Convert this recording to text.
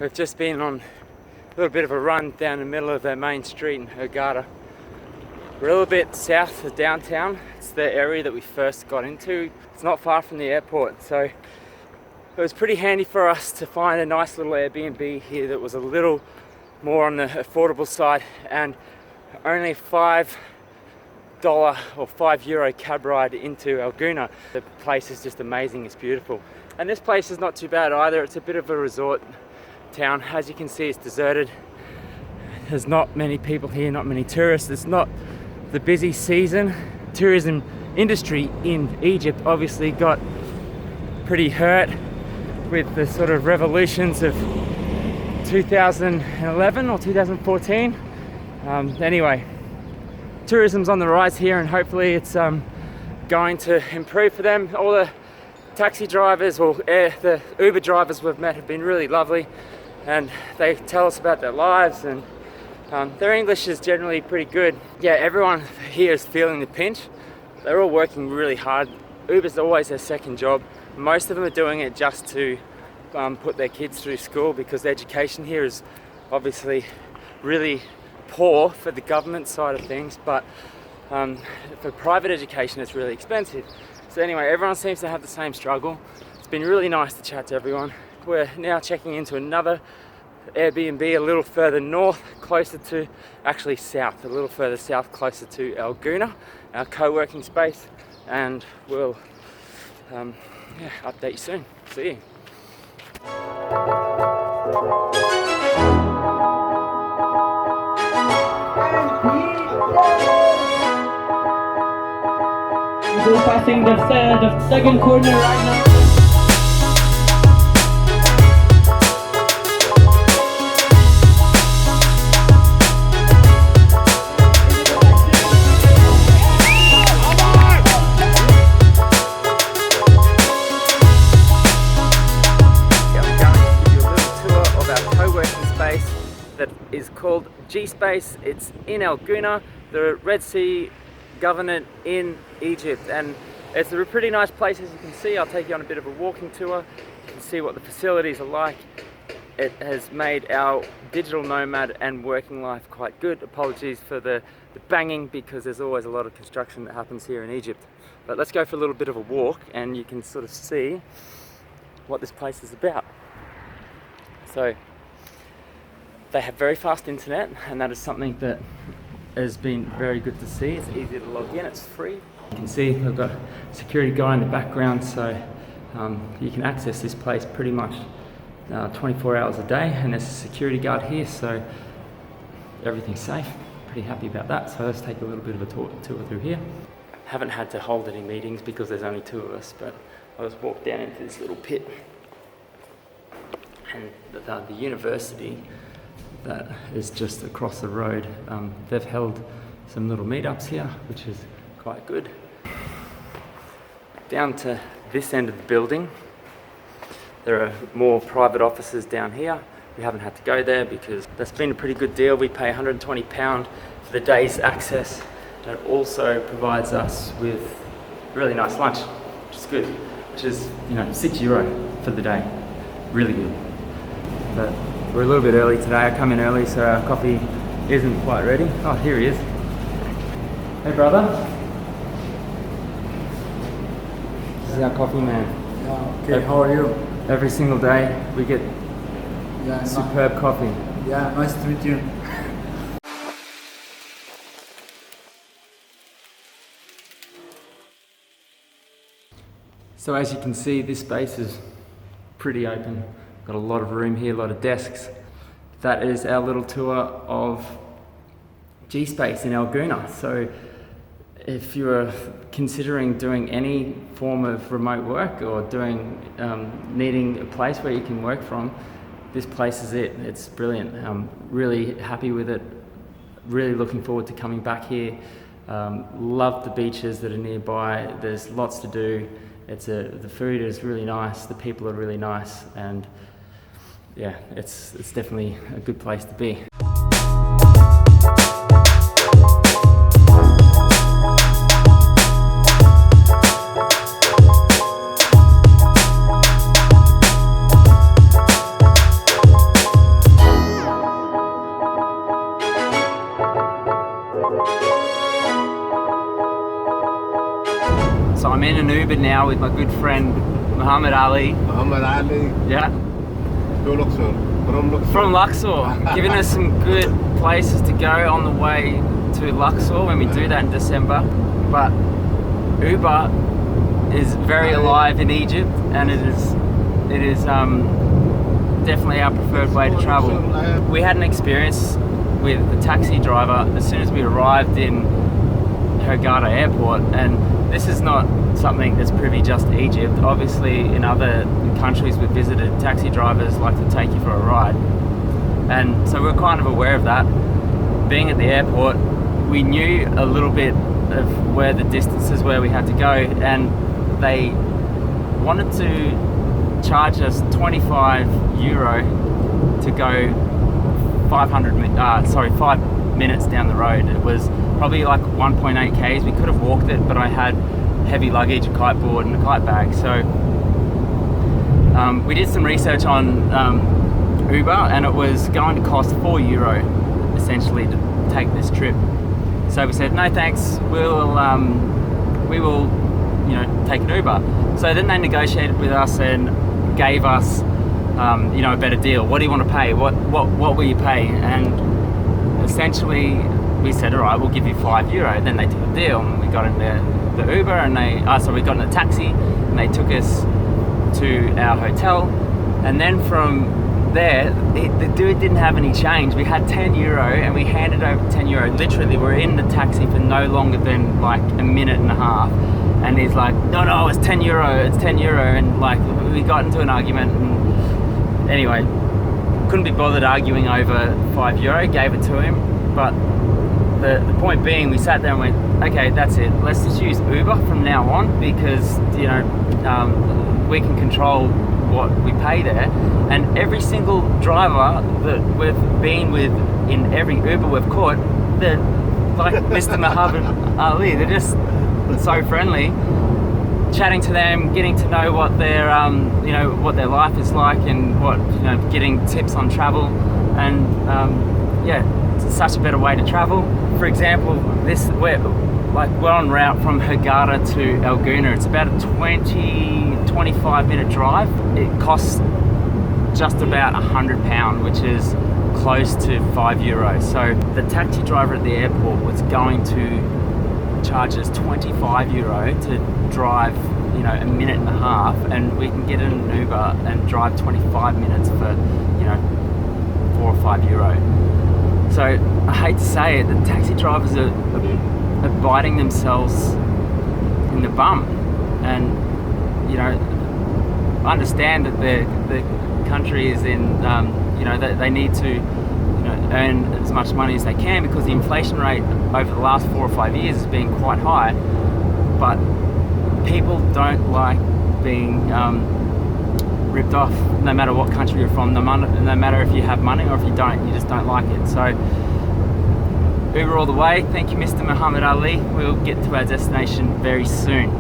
We've just been on a little bit of a run down the middle of the main street in Hurghada. We're a little bit south of downtown. It's the area that we first got into. It's not far from the airport, so it was pretty handy for us to find a nice little Airbnb here that was a little more on the affordable side and only $5 or €5 cab ride into Gouna. The place is just amazing, it's beautiful. And this place is not too bad either. It's a bit of a resort town. As you can see, it's deserted. There's not many people here, not many tourists. It's not the busy season. Tourism industry in Egypt obviously got pretty hurt with the sort of revolutions of 2011 or 2014. Anyway, tourism's on the rise here, and hopefully it's going to improve for them. All the taxi drivers or the Uber drivers we've met have been really lovely, and they tell us about their lives, and their English is generally pretty good. Yeah, everyone here is feeling the pinch. They're all working really hard. Uber's always their second job. Most of them are doing it just to put their kids through school, because the education here is obviously really poor for the government side of things, but for private education it's really expensive. So anyway, everyone seems to have the same struggle. It's been really nice to chat to everyone. We're now checking into another Airbnb a little further north, closer to, actually south, a little further south, closer to Gouna, our co-working space, and we'll update you soon. See you. We're passing the second corner right now. That is called G-Space. It's in Gouna, the Red Sea Governorate in Egypt, and it's a pretty nice place. As you can see, I'll take you on a bit of a walking tour. You can see what the facilities are like. It has made our digital nomad and working life quite good. Apologies for the banging, because there's always a lot of construction that happens here in Egypt. But let's go for a little bit of a walk and you can sort of see what this place is about. So they have very fast internet, and that is something that has been very good to see. It's easy to log in, it's free. You can see I've got a security guy in the background, so you can access this place pretty much 24 hours a day, and there's a security guard here, so everything's safe. Pretty happy about that. So let's take a little bit of a tour through here. Haven't had to hold any meetings because there's only two of us, but I'll just walk down into this little pit. And the university that is just across the road, they've held some little meetups here, which is quite good. Down to this end of the building, there are more private offices down here. We haven't had to go there because that's been a pretty good deal. We pay £120 for the day's access, and it also provides us with really nice lunch, which is good, which is, €6 for the day. Really good. But we're a little bit early today. I come in early, so our coffee isn't quite ready. Oh, here he is. Hey, brother. This is our coffee man. Okay, how are you? Every single day we get superb coffee. Yeah, nice to meet you. So as you can see, this space is pretty open. Got a lot of room here, a lot of desks. That is our little tour of G-Space in Gouna. So if you're considering doing any form of remote work or needing a place where you can work from, this place is it. It's brilliant. I'm really happy with it. Really looking forward to coming back here. Love the beaches that are nearby. There's lots to do. The food is really nice. The people are really nice, and yeah, it's definitely a good place to be. So I'm in an Uber now with my good friend Muhammad Ali. Muhammad Ali, Yeah. to Luxor. From Luxor. From Luxor, giving us some good places to go on the way to Luxor when we do that in December. But Uber is very alive in Egypt, and it is definitely our preferred way to travel. We had an experience with the taxi driver as soon as we arrived in Hurghada airport, and this is not something that's privy just to Egypt. Obviously in other countries we've visited, taxi drivers like to take you for a ride, and so we're kind of aware of that. Being at the airport, we knew a little bit of where the distances where we had to go, and they wanted to charge us 25 euro to go 5 minutes down the road. It was probably like 1.8 k's. We could have walked it, but I had heavy luggage, a kiteboard and a kite bag. So we did some research on Uber, and it was going to cost 4 euro essentially to take this trip. So we said, no thanks, we will take an Uber. So then they negotiated with us and gave us a better deal. What do you want to pay? What will you pay? And essentially we said, all right, we'll give you 5 euro. Then they took a deal, and we got in the Uber, and we got in a taxi, and they took us to our hotel. And then from there, the dude didn't have any change. We had 10 euro, and we handed over 10 euro. Literally, we're in the taxi for no longer than like a minute and a half, and he's like, no, it's 10 euro, it's 10 euro. And like, we got into an argument, and anyway, couldn't be bothered arguing over 5 euro, gave it to him. But the point being, we sat there and went, okay, that's it, let's just use Uber from now on, because we can control what we pay there. And every single driver that we've been with in every Uber we've caught, they're like Mr. Muhammad Ali. They're just so friendly. Chatting to them, getting to know what their what their life is like, and getting tips on travel, and it's such a better way to travel. For example, we're on route from Hurgada to Gouna. It's about a 20-25 minute drive. It costs just about £100, which is close to 5 euros. So the taxi driver at the airport was going to charge us 25 euro to drive a minute and a half, and we can get in an Uber and drive 25 minutes for 4 or 5 euro. So I hate to say it, the taxi drivers are biting themselves in the bum, and understand that the country is in that they need to earn as much money as they can, because the inflation rate over the last 4 or 5 years has been quite high. But people don't like being ripped off, no matter what country you're from, no matter if you have money or if you don't, you just don't like it. So Uber all the way. Thank you, Mr. Muhammad Ali. We'll get to our destination very soon.